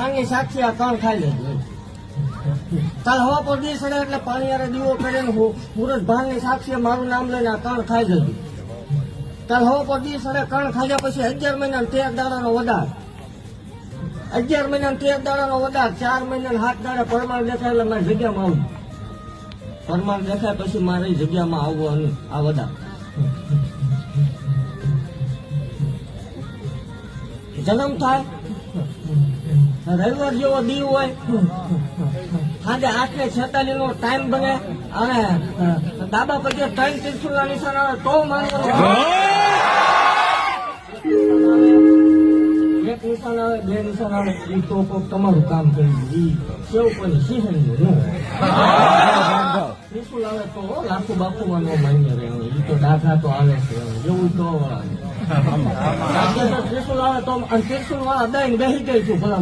આની સાક્ષી આ કણ ખાઈ લેજો. કાલ હવા પર દી સડે એટલે પાણી યારે દીવો કરે ને મુરત ભાનની સાક્ષી મારું નામ લઈને આ કણ ખાઈ જજો. કાલ હવા પર દી સડે કણ ખાઈ પછી 11 મહિના 13 દાડાનો વધાર, 11 મહિના 13 દાડાનો વધાર, 4 મહિના 7 દાડા પરમાણ દેખાય એટલે મારી જગ્યામાં આવું. પરમાણ દેખાય પછી મારી જગ્યામાં આવવાનું આ વધાર. જન્મ થાય રવિવાર જેવો દી હોય, સાંજે 8:46 નો ટાઈમ બને અને ડાબા પછી 3 ત્રિશુલના નિશાન આવે તો માનવાનું. એક નિશાન આવે, 2 નિશાન આવે એ તો કોક તમારું કામ કરી દીધું. સેવ પણ સિંહણ ત્રિશુલ આવે તો લાખું બાખુમાં ન માન્ય રહે, એ તો દાખલા તો આવે છે એવું તો ત્રિશુલ આવે તો ત્રિશુલ વાળા દઈને બેસી ગઈ છું ભલા.